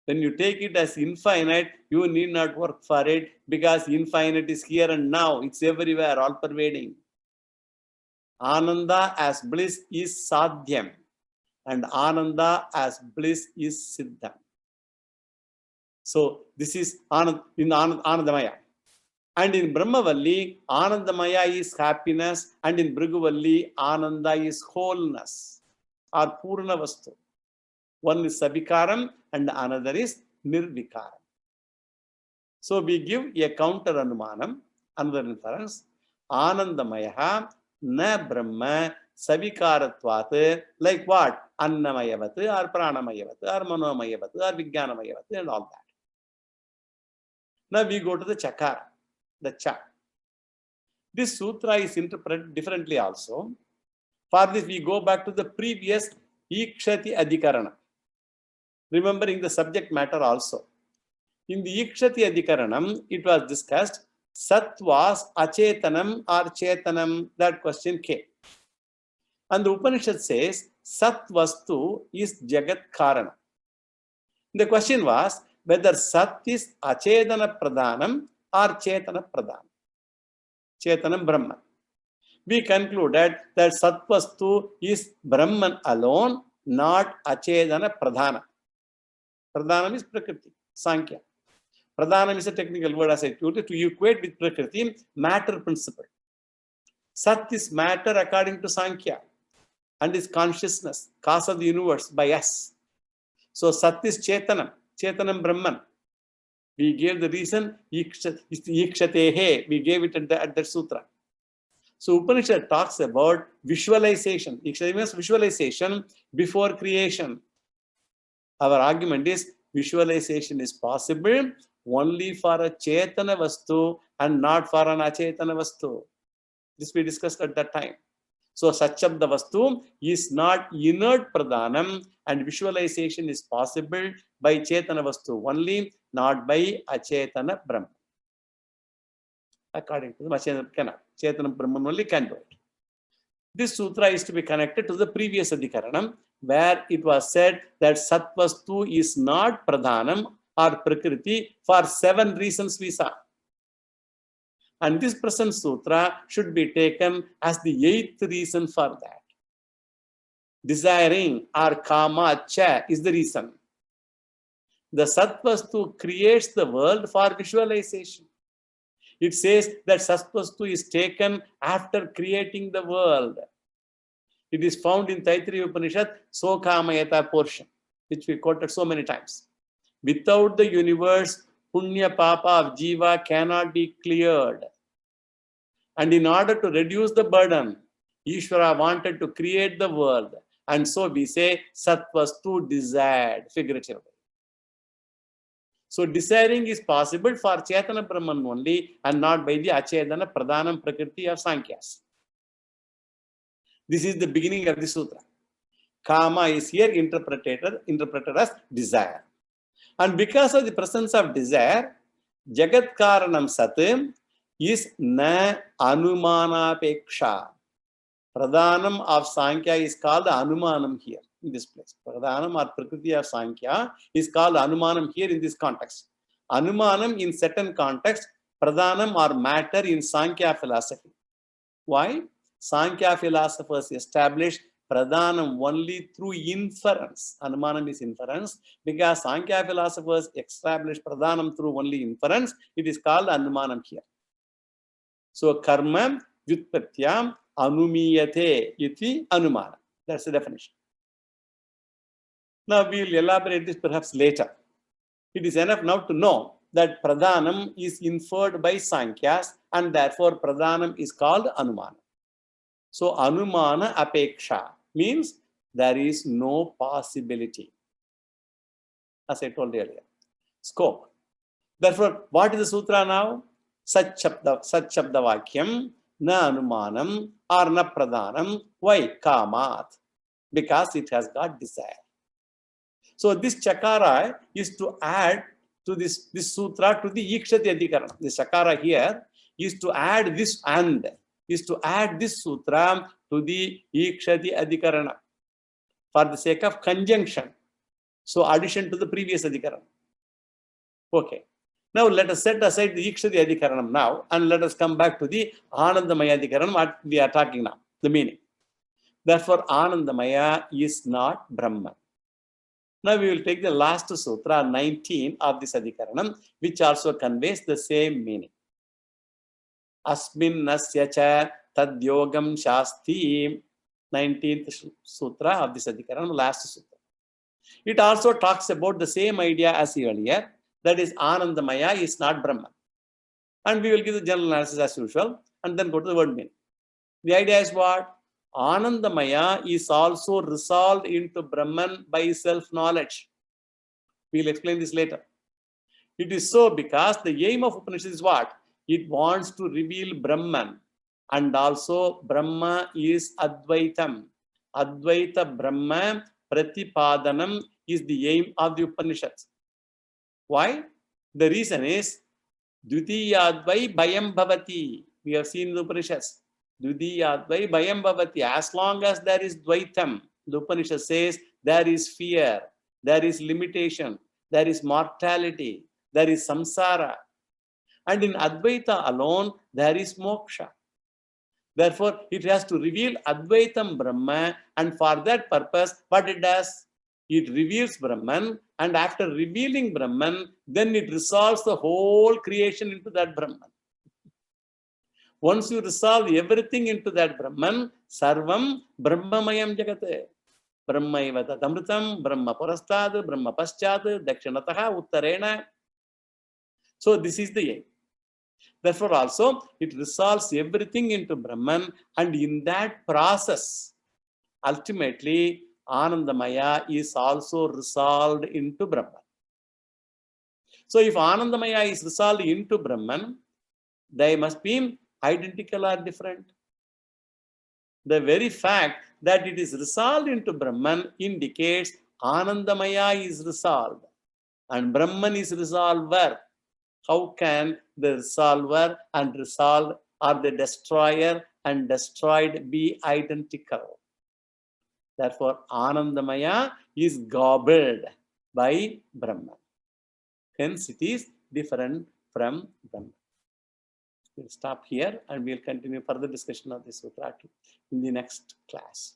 When you take it as infinite, you need not work for it because infinite is here and now. It's everywhere, all pervading. Ananda as bliss is sadhyam, and Ananda as bliss is siddham. So this is in Anandamaya. And in Brahmavalli, Anandamaya is happiness, and in Bhriguvalli, Ananda is wholeness or Purna Vastu. One is Savikaram and another is Nirvikaram. So we give a counter Anumanam, another inference. Anandamaya na Brahma Savikaratvat, like what? Annamayavat or Pranamayavat or Manomayavat or Vijnanamayavat and all that. Now we go to the Chakara, the Cha. This sutra is interpreted differently also. For this, we go back to the previous Ikshati Adhikarana. Remembering the subject matter also. In the Ikshati Adhikaranam, it was discussed, Sat was Achetanam or Chetanam, that question came. And the Upanishad says, Sat Vastu is Jagat Karana. The question was whether Sat is Achedana Pradhanam or Chetana Pradhanam. Chetanam Brahman. We concluded that Sat Vastu is Brahman alone, not Achedana Pradhana. Pradhanam is Prakriti, Sankhya. Pradhanam is a technical word, as I told you, to equate with Prakriti, matter principle. Sat is matter according to Sankhya and is consciousness, cause of the universe by us. So Sat is Chetanam, Chetanam Brahman. We gave the reason, Ikshatehe, we gave it at that sutra. So Upanishad talks about visualization. Ikshate means visualization before creation. Our argument is visualization is possible only for a Chetana Vastu and not for an Achetana Vastu. This we discussed at that time. So Satchabda Vastu is not inert Pradhanam and visualization is possible by Chetana Vastu only, not by Achetana Brahman. According to the Achetana cannot. Chetana Brahman only can do it. This sutra is to be connected to the previous Adhikaranam, where it was said that Satvastu is not Pradhanam or Prakriti for 7 reasons we saw. And this present sutra should be taken as the 8th reason for that. Desiring or kama cha is the reason. The Satvastu creates the world for visualization. It says that Satvastu is taken after creating the world. It is found in Taittiriya Upanishad, Sokamayata portion, which we quoted so many times. Without the universe, Punya Papa of Jiva cannot be cleared. And in order to reduce the burden, Ishvara wanted to create the world. And so we say Satvastu desired, figuratively. So desiring is possible for Chetana Brahman only and not by the Achedana Pradhanam Prakriti of Sankhyas. This is the beginning of the sutra. Kama is here interpreted as desire. And because of the presence of desire, Jagat Karanam Sat is na Anumanapeksha. Pradhanam of Sankhya is called Anumanam here in this place. Pradhanam or Prakriti of Sankhya is called Anumanam here in this context. Anumanam in certain context, Pradhanam or matter in Sankhya philosophy. Why? Sankhya philosophers established Pradhanam only through inference. Anumanam is inference. Because Sankhya philosophers established Pradhanam through only inference, it is called Anumanam here. So karma vyutpatyam anumiyate iti anumana. That's the definition. Now we will elaborate this perhaps later. It is enough now to know that Pradhanam is inferred by Sankhya's and therefore Pradhanam is called Anumana. So Anumana Apeksha means there is no possibility. As I told earlier. Scope. Therefore, what is the sutra now? Satchabda Vakyam, na Anumanam or na Pradhanam. Why? Kamat. Because it has got desire. So this Chakara is to add to this sutra to the Ikshati Adhikarana. The Chakara here is to add this and is to add this sutra to the Ikshati Adhikarana for the sake of conjunction. So addition to the previous Adhikarana. Okay. Now let us set aside the Ikshati Adhikaranam now and let us come back to the Anandamaya Adhikaranam, what we are talking now, the meaning. Therefore, Anandamaya is not Brahman. Now we will take the last sutra, 19 of this Adhikaranam, which also conveys the same meaning. Asmin nasya cha tadyogam shasti, 19th sutra of this Adhikaranam, last sutra. It also talks about the same idea as earlier, that is Anandamaya is not Brahman. And we will give the general analysis as usual and then go to the word meaning. The idea is what? Anandamaya is also resolved into Brahman by self-knowledge. We will explain this later. It is so because the aim of Upanishad is what? It wants to reveal Brahman and also Brahma is Advaitam. Advaita Brahma Pratipadanam is the aim of the Upanishads. Why? The reason is Dvitiyadvai Bhayam Bhavati. We have seen the Upanishads. Dvitiyadvai Bhayam Bhavati. As long as there is Dvaitam, the Upanishad says there is fear, there is limitation, there is mortality, there is samsara. And in Advaita alone, there is moksha. Therefore, it has to reveal Advaitam Brahma, and for that purpose, what it does? It reveals Brahman, and after revealing Brahman, then it resolves the whole creation into that Brahman. Once you resolve everything into that Brahman, Sarvam Brahmamayam Jagate. Brahmaiva Tatamritam, Brahma Parastad, Brahma Paschat, Dakshinataha, Uttarena. So this is the aim. Therefore, also it resolves everything into Brahman, and in that process, ultimately, Anandamaya is also resolved into Brahman. So, if Anandamaya is resolved into Brahman, they must be identical or different. The very fact that it is resolved into Brahman indicates Anandamaya is resolved and Brahman is resolver. How can the resolver and resolved, or the destroyer and destroyed, be identical? Therefore, Anandamaya is gobbled by Brahman. Hence, it is different from Brahman. We'll stop here and we'll continue further discussion of this sutra in the next class.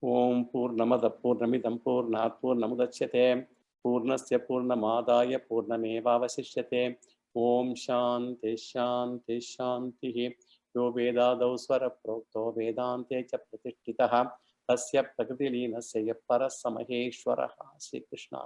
Om Purnamada Purnamidam Purnat Purnamudachyate Purnasya Purnamadaya Purnamevavasishyate Om Shanti Shanti Shanti Yo Vedadau Swara Prokto Vedante Cha Pratishtitaha Tasya Prakriti Leenasya Parasamaheshwaraha. Sri Krishna.